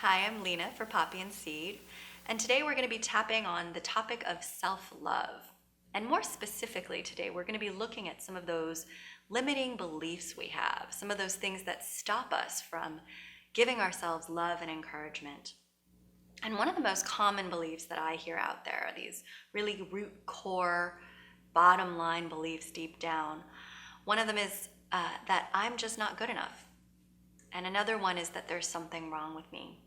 Hi, I'm Lena for Poppy and Seed, and today we're going to be tapping on the topic of self-love. And more specifically today, we're going to be looking at some of those limiting beliefs we have, some of those things that stop us from giving ourselves love and encouragement. And one of the most common beliefs that I hear out there are these really root core, bottom line beliefs deep down. One of them is that I'm just not good enough. And another one is that there's something wrong with me.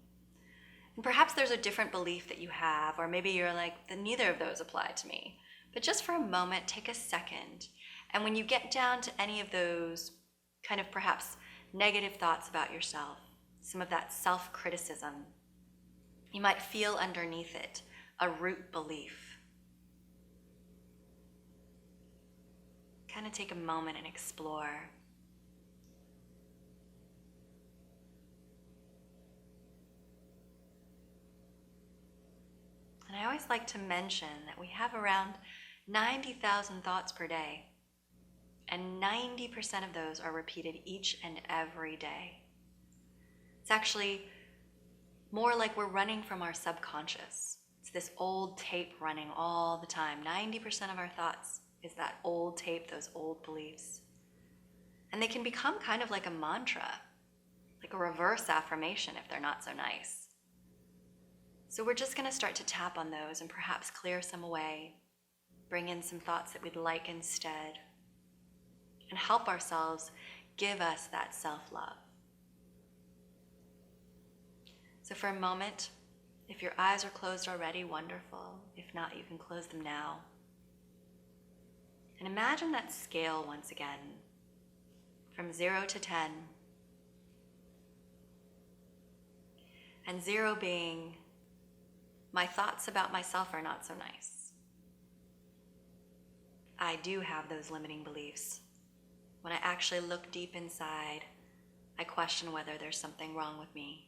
And perhaps there's a different belief that you have, or maybe you're like, neither of those apply to me. But just for a moment, take a second. And when you get down to any of those kind of perhaps negative thoughts about yourself, some of that self-criticism, you might feel underneath it a root belief. Kind of take a moment and explore. And I always like to mention that we have around 90,000 thoughts per day, and 90% of those are repeated each and every day. It's actually more like we're running from our subconscious. It's this old tape running all the time. 90% of our thoughts is that old tape, those old beliefs. And they can become kind of like a mantra, like a reverse affirmation if they're not so nice. So we're just going to start to tap on those and perhaps clear some away, bring in some thoughts that we'd like instead, and help ourselves give us that self-love. So for a moment, if your eyes are closed already, wonderful. If not, you can close them now. And imagine that scale once again, from 0 to 10. And 0 being, my thoughts about myself are not so nice. I do have those limiting beliefs. When I actually look deep inside, I question whether there's something wrong with me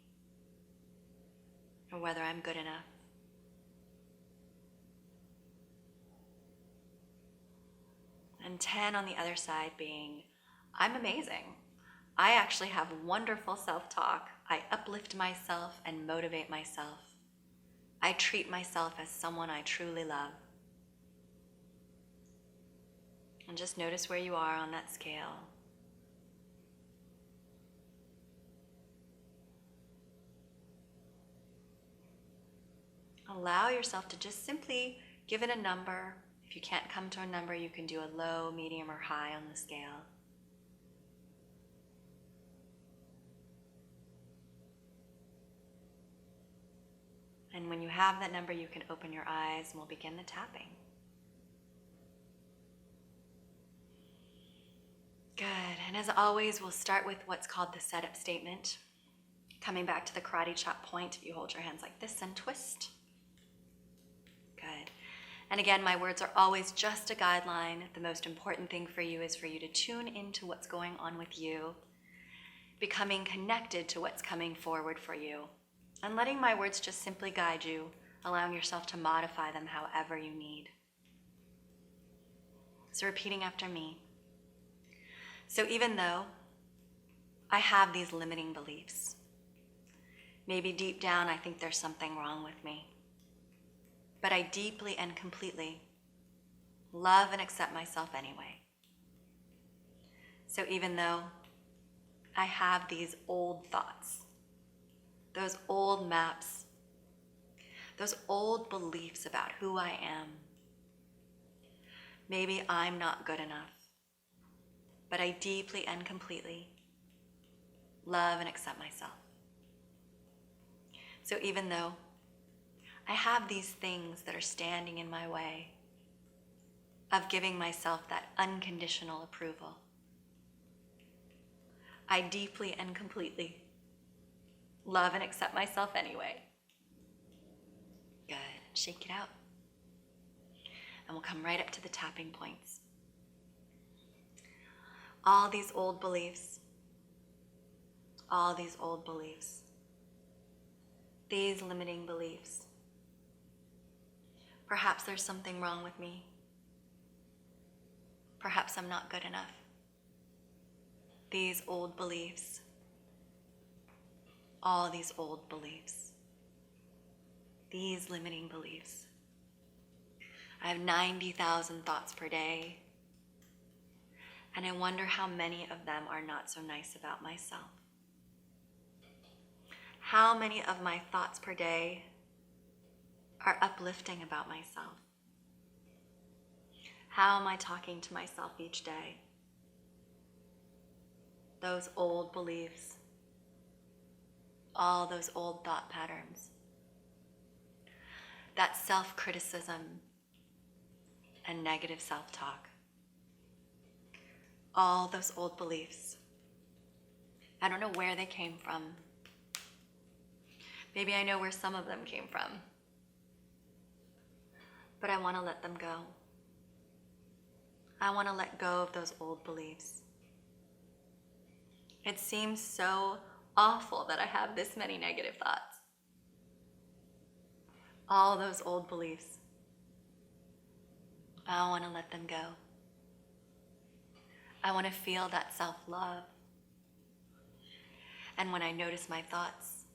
or whether I'm good enough. And 10 on the other side being, I'm amazing. I actually have wonderful self-talk. I uplift myself and motivate myself. I treat myself as someone I truly love. And just notice where you are on that scale. Allow yourself to just simply give it a number. If you can't come to a number, you can do a low, medium, or high on the scale. And when you have that number, you can open your eyes and we'll begin the tapping. Good. And as always, we'll start with what's called the setup statement. Coming back to the karate chop point, if you hold your hands like this and twist. Good. And again, my words are always just a guideline. The most important thing for you is for you to tune into what's going on with you, becoming connected to what's coming forward for you, and letting my words just simply guide you, allowing yourself to modify them however you need. So repeating after me. So even though I have these limiting beliefs, maybe deep down I think there's something wrong with me, but I deeply and completely love and accept myself anyway. So even though I have these old thoughts, those old maps, those old beliefs about who I am, maybe I'm not good enough, but I deeply and completely love and accept myself. So even though I have these things that are standing in my way of giving myself that unconditional approval, I deeply and completely love and accept myself anyway. Good. Shake it out. And we'll come right up to the tapping points. All these old beliefs, these limiting beliefs. Perhaps there's something wrong with me. Perhaps I'm not good enough. These old beliefs, all these old beliefs, these limiting beliefs. I have 90,000 thoughts per day, and I wonder how many of them are not so nice about myself. How many of my thoughts per day are uplifting about myself? How am I talking to myself each day? Those old beliefs, all those old thought patterns, that self-criticism and negative self-talk, all those old beliefs. I don't know where they came from. Maybe I know where some of them came from, but I want to let them go. I want to let go of those old beliefs. It seems so awful that I have this many negative thoughts. All those old beliefs. I want to let them go. I want to feel that self-love. And when I notice my thoughts,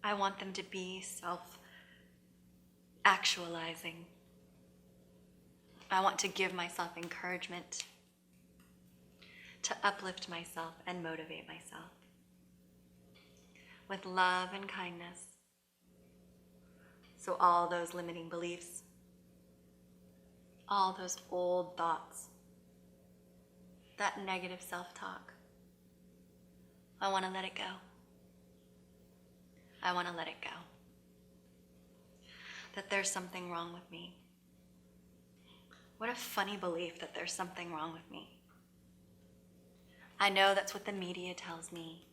I want them to be self-actualizing. I want to give myself encouragement, to uplift myself and motivate myself with love and kindness. So all those limiting beliefs, all those old thoughts, that negative self-talk, I want to let it go. I want to let it go. That there's something wrong with me. What a funny belief that there's something wrong with me. I know that's what the media tells me.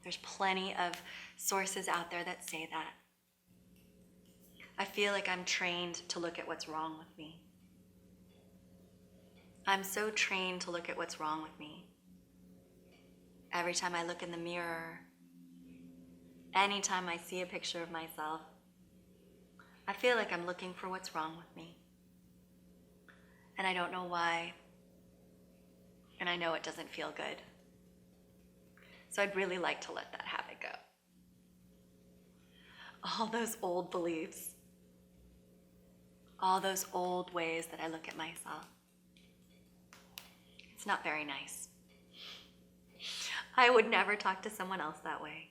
There's plenty of sources out there that say that. I feel like I'm trained to look at what's wrong with me. I'm so trained to look at what's wrong with me. Every time I look in the mirror, anytime I see a picture of myself, I feel like I'm looking for what's wrong with me. And I don't know why. And I know it doesn't feel good. So I'd really like to let that habit go. All those old beliefs, all those old ways that I look at myself. It's not very nice. I would never talk to someone else that way.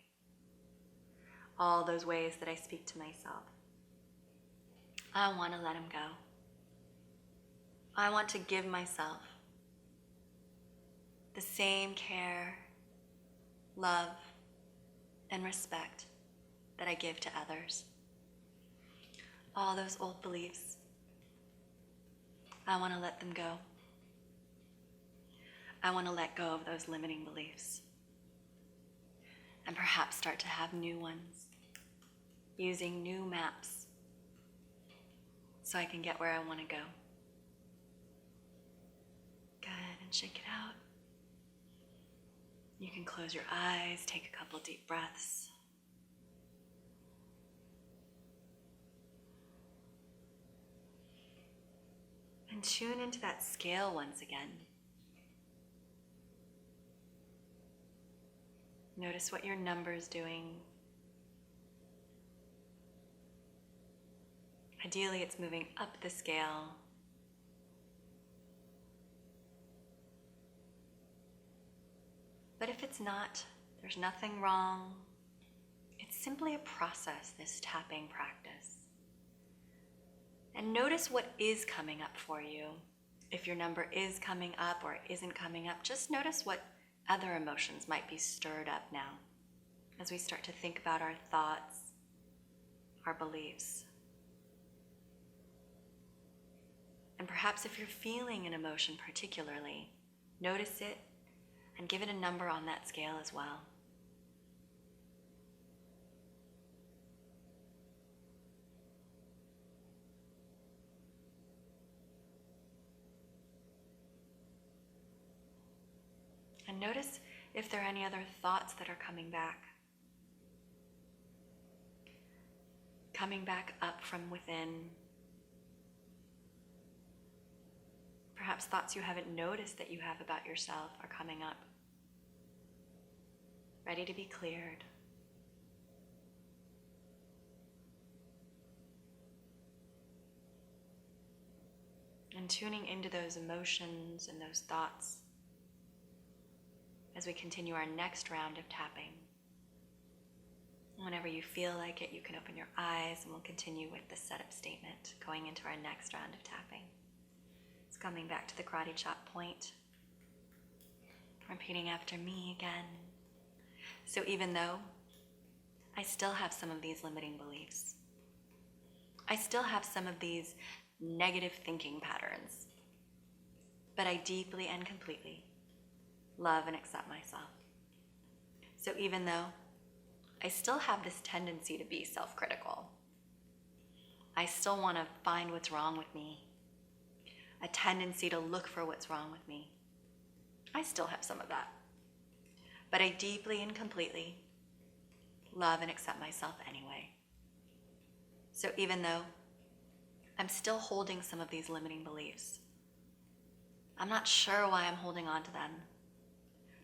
All those ways that I speak to myself. I want to let them go. I want to give myself the same care, love, and respect that I give to others. All those old beliefs, I want to let them go. I want to let go of those limiting beliefs and perhaps start to have new ones, using new maps so I can get where I want to go. Good, and shake it out. You can close your eyes, take a couple deep breaths. And tune into that scale once again. Notice what your number is doing. Ideally, it's moving up the scale. But if it's not, there's nothing wrong. It's simply a process, this tapping practice. And notice what is coming up for you. If your number is coming up or it isn't coming up, just notice what other emotions might be stirred up now as we start to think about our thoughts, our beliefs. And perhaps if you're feeling an emotion particularly, notice it and give it a number on that scale as well. And notice if there are any other thoughts that are coming back up from within. Perhaps thoughts you haven't noticed that you have about yourself are coming up, ready to be cleared. And tuning into those emotions and those thoughts as we continue our next round of tapping. Whenever you feel like it, you can open your eyes and we'll continue with the setup statement going into our next round of tapping. It's coming back to the karate chop point. Repeating after me again. So even though I still have some of these limiting beliefs, I still have some of these negative thinking patterns, but I deeply and completely love and accept myself. So even though I still have this tendency to be self-critical, I still want to find what's wrong with me, a tendency to look for what's wrong with me. I still have some of that, but I deeply and completely love and accept myself anyway. So even though I'm still holding some of these limiting beliefs, I'm not sure why I'm holding on to them,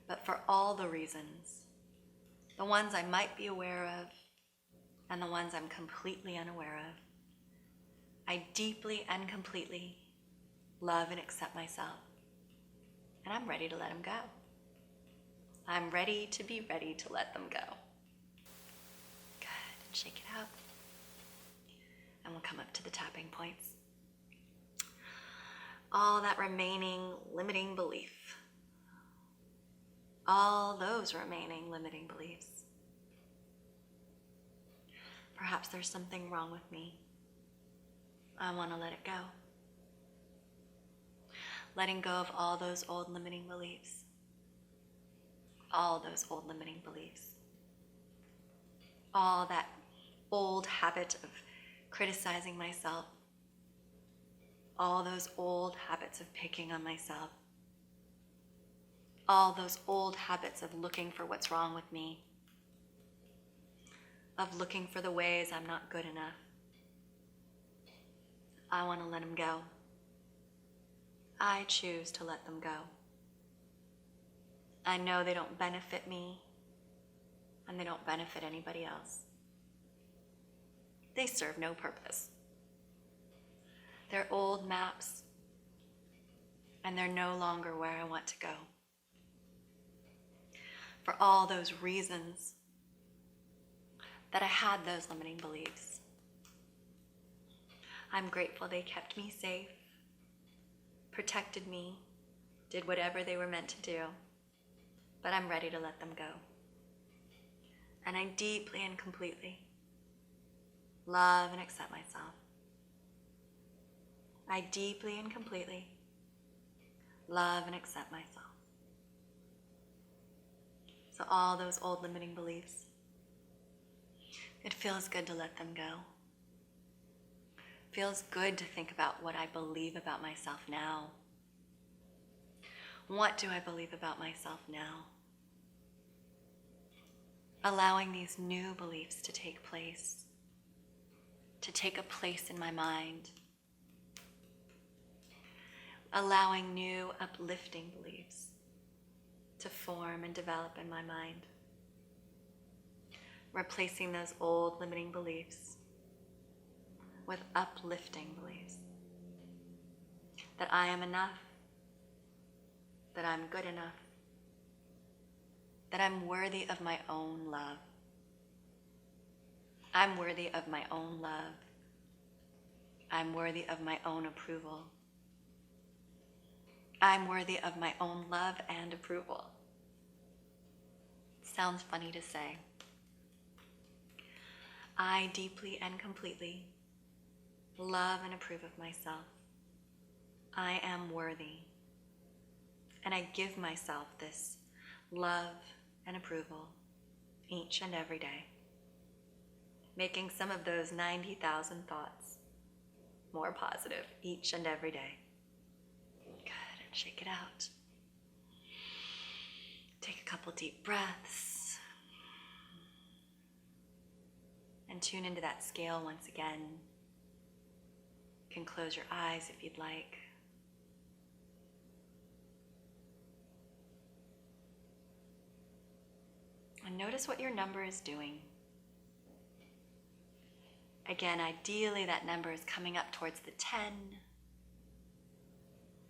but for all the reasons, the ones I might be aware of and the ones I'm completely unaware of, I deeply and completely love and accept myself, and I'm ready to let them go. I'm ready to let them go. Good, and shake it out. And we'll come up to the tapping points. All that remaining limiting belief. All those remaining limiting beliefs. Perhaps there's something wrong with me. I want to let it go. Letting go of all those old limiting beliefs. All those old limiting beliefs. All that old habit of criticizing myself. All those old habits of picking on myself. All those old habits of looking for what's wrong with me. Of looking for the ways I'm not good enough. I want to let them go. I choose to let them go. I know they don't benefit me, and they don't benefit anybody else. They serve no purpose. They're old maps, and they're no longer where I want to go. For all those reasons that I had those limiting beliefs, I'm grateful they kept me safe, protected me, did whatever they were meant to do, but I'm ready to let them go. And I deeply and completely love and accept myself. I deeply and completely love and accept myself. So all those old limiting beliefs, it feels good to let them go. It feels good to think about what I believe about myself now. What do I believe about myself now? Allowing these new beliefs to take place, to take a place in my mind. Allowing new uplifting beliefs to form and develop in my mind. Replacing those old limiting beliefs with uplifting beliefs. That I am enough. That I'm good enough. That I'm worthy of my own love. I'm worthy of my own love. I'm worthy of my own approval. I'm worthy of my own love and approval. Sounds funny to say. I deeply and completely love and approve of myself. I am worthy. And I give myself this love and approval each and every day. Making some of those 90,000 thoughts more positive each and every day. Good, and shake it out. Take a couple deep breaths. And tune into that scale once again. You can close your eyes if you'd like. And notice what your number is doing. Again, ideally that number is coming up towards the 10.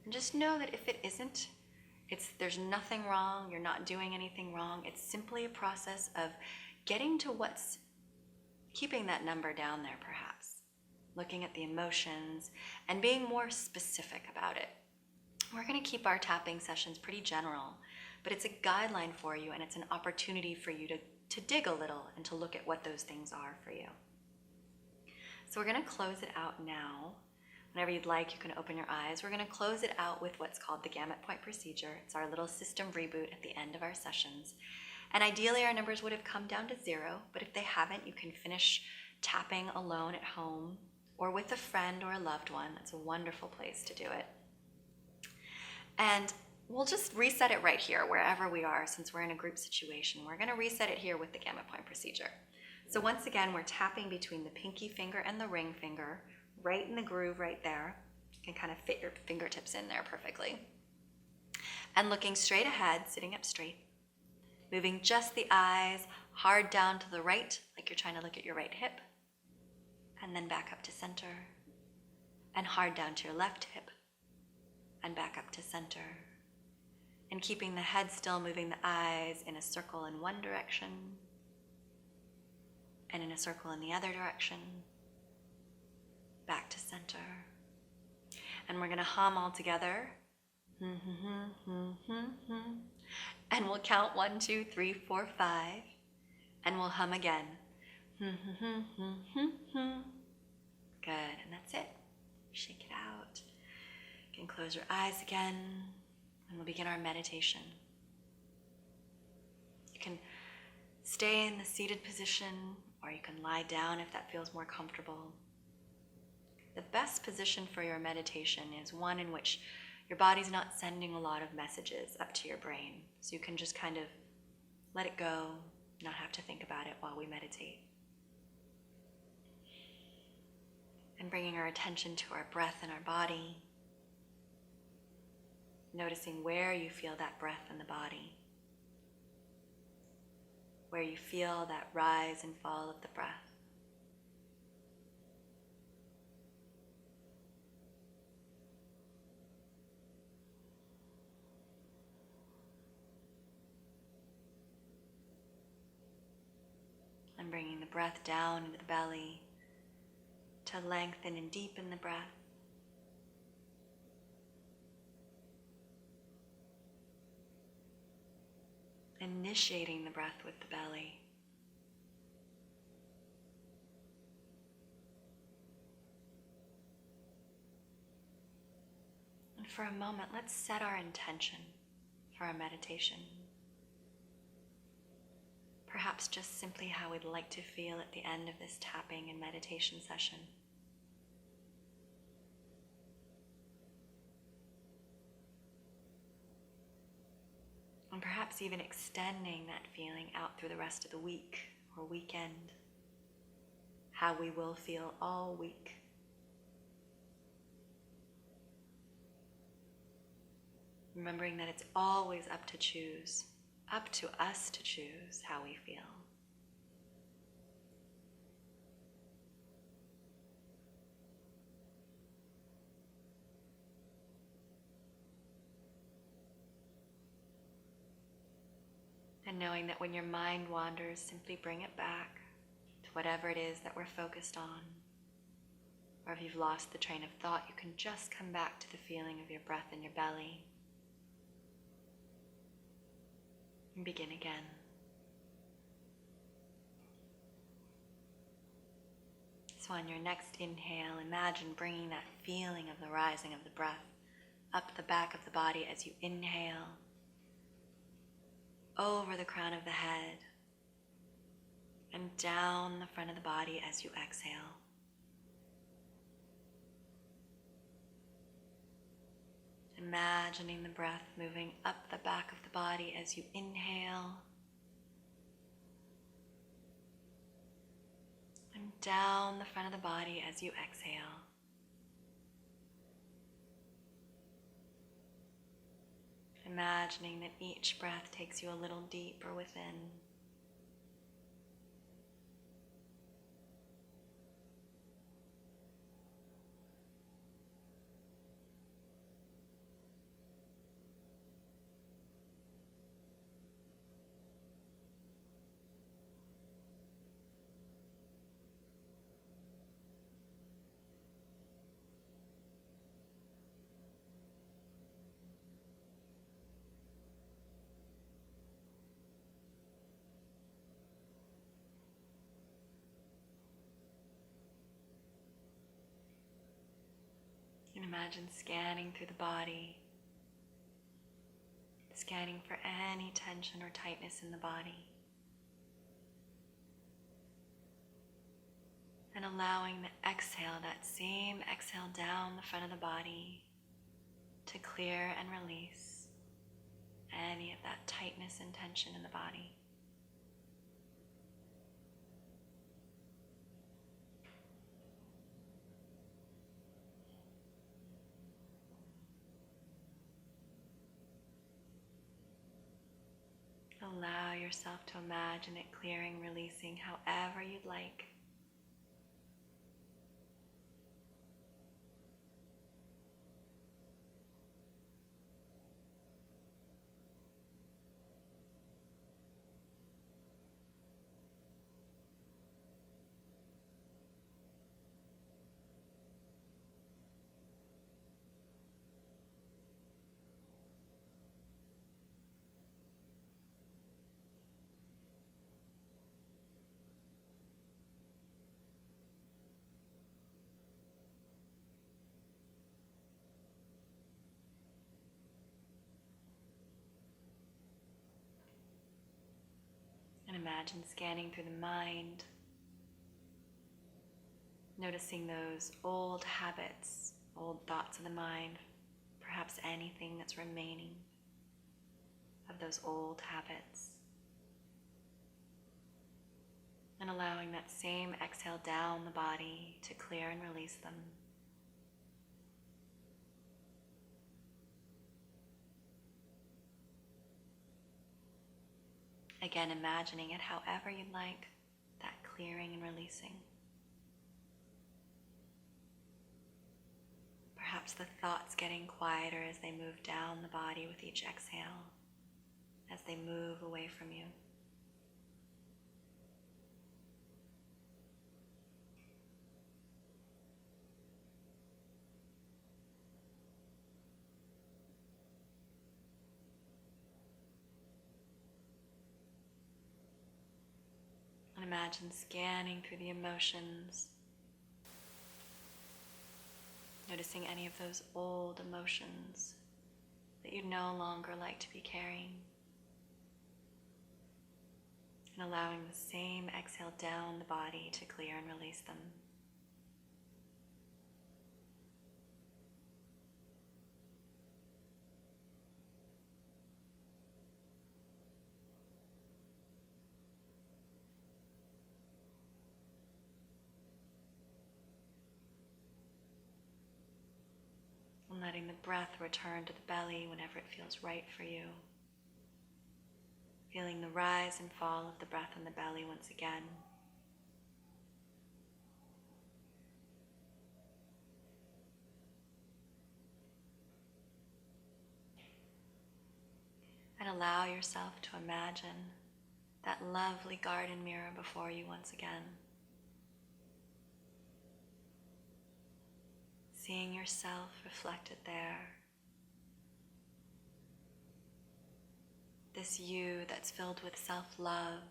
And just know that if it isn't, there's nothing wrong, you're not doing anything wrong. It's simply a process of getting to what's keeping that number down there, perhaps. Looking at the emotions and being more specific about it. We're going to keep our tapping sessions pretty general, but it's a guideline for you, and it's an opportunity for you to dig a little and to look at what those things are for you. So we're going to close it out now. Whenever you'd like, you can open your eyes. We're going to close it out with what's called the Gamut point procedure. It's our little system reboot at the end of our sessions. And ideally, our numbers would have come down to 0, but if they haven't, you can finish tapping alone at home or with a friend or a loved one. That's a wonderful place to do it. And we'll just reset it right here, wherever we are, since we're in a group situation. We're going to reset it here with the Gamut point procedure. So once again, we're tapping between the pinky finger and the ring finger, right in the groove right there. You can kind of fit your fingertips in there perfectly. And looking straight ahead, sitting up straight. Moving just the eyes hard down to the right, like you're trying to look at your right hip. And then back up to center. And hard down to your left hip. And back up to center. And keeping the head still, moving the eyes in a circle in one direction. And in a circle in the other direction. Back to center. And we're going to hum all together. And we'll count 1, 2, 3, 4, 5. And we'll hum again. Good. And that's it. Shake it out. You can close your eyes again. And we'll begin our meditation. You can stay in the seated position, or you can lie down if that feels more comfortable. The best position for your meditation is one in which your body's not sending a lot of messages up to your brain. So you can just kind of let it go, not have to think about it while we meditate. And bringing our attention to our breath and our body. Noticing where you feel that breath in the body. Where you feel that rise and fall of the breath. And bringing the breath down into the belly to lengthen and deepen the breath. Initiating the breath with the belly. And for a moment, let's set our intention for our meditation. Perhaps just simply how we'd like to feel at the end of this tapping and meditation session. And perhaps even extending that feeling out through the rest of the week or weekend. How we will feel all week. Remembering that it's always up to us to choose how we feel. And knowing that when your mind wanders, simply bring it back to whatever it is that we're focused on. Or if you've lost the train of thought, you can just come back to the feeling of your breath in your belly. And begin again. So on your next inhale, imagine bringing that feeling of the rising of the breath up the back of the body as you inhale, over the crown of the head, and down the front of the body as you exhale. Imagining the breath moving up the back of the body as you inhale, and down the front of the body as you exhale. Imagining that each breath takes you a little deeper within, Imagine scanning through the body, scanning for any tension or tightness in the body, and allowing the exhale, that same exhale down the front of the body, to clear and release any of that tightness and tension in the body. Allow yourself to imagine it clearing, releasing however you'd like. And imagine scanning through the mind, noticing those old habits, old thoughts of the mind, perhaps anything that's remaining of those old habits. And allowing that same exhale down the body to clear and release them. Again, imagining it however you'd like, that clearing and releasing. Perhaps the thoughts getting quieter as they move down the body with each exhale, as they move away from you. And imagine scanning through the emotions, noticing any of those old emotions that you'd no longer like to be carrying. And allowing the same exhale down the body to clear and release them. And letting the breath return to the belly whenever it feels right for you. Feeling the rise and fall of the breath in the belly once again. And allow yourself to imagine that lovely garden mirror before you once again. Seeing yourself reflected there. This you that's filled with self-love.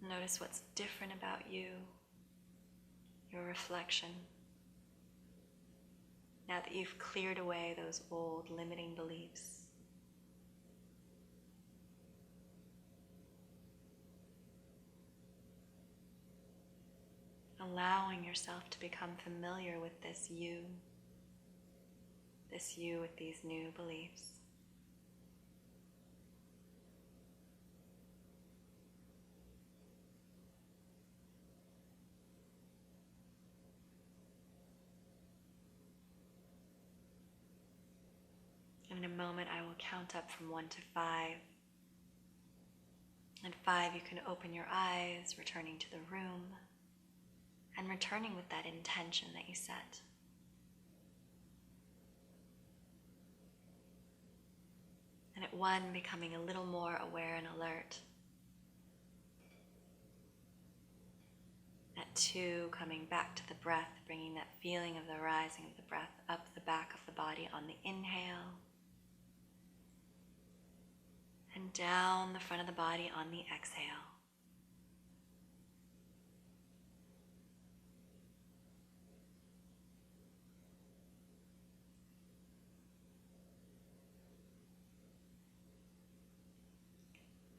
Notice what's different about you, your reflection. Now that you've cleared away those old limiting beliefs. Allowing yourself to become familiar with this you with these new beliefs. And in a moment, I will count up from 1 to 5. At 5, you can open your eyes, returning to the room, and returning with that intention that you set. And at 1, becoming a little more aware and alert. At 2, coming back to the breath, bringing that feeling of the rising of the breath up the back of the body on the inhale, and down the front of the body on the exhale.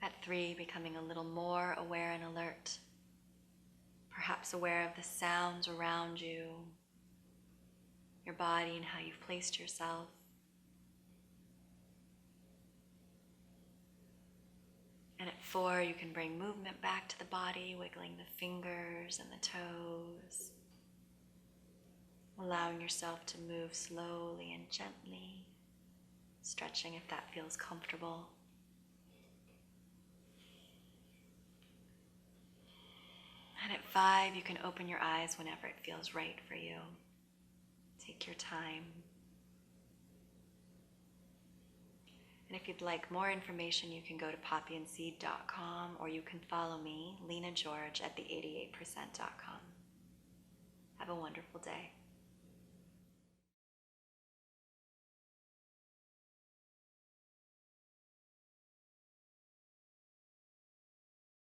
At 3, becoming a little more aware and alert, perhaps aware of the sounds around you, your body and how you've placed yourself. And at 4, you can bring movement back to the body, wiggling the fingers and the toes, allowing yourself to move slowly and gently, stretching if that feels comfortable. And at 5, you can open your eyes whenever it feels right for you. Take your time. And if you'd like more information, you can go to poppyandseed.com, or you can follow me, Lena George, at the88%.com. Have a wonderful day.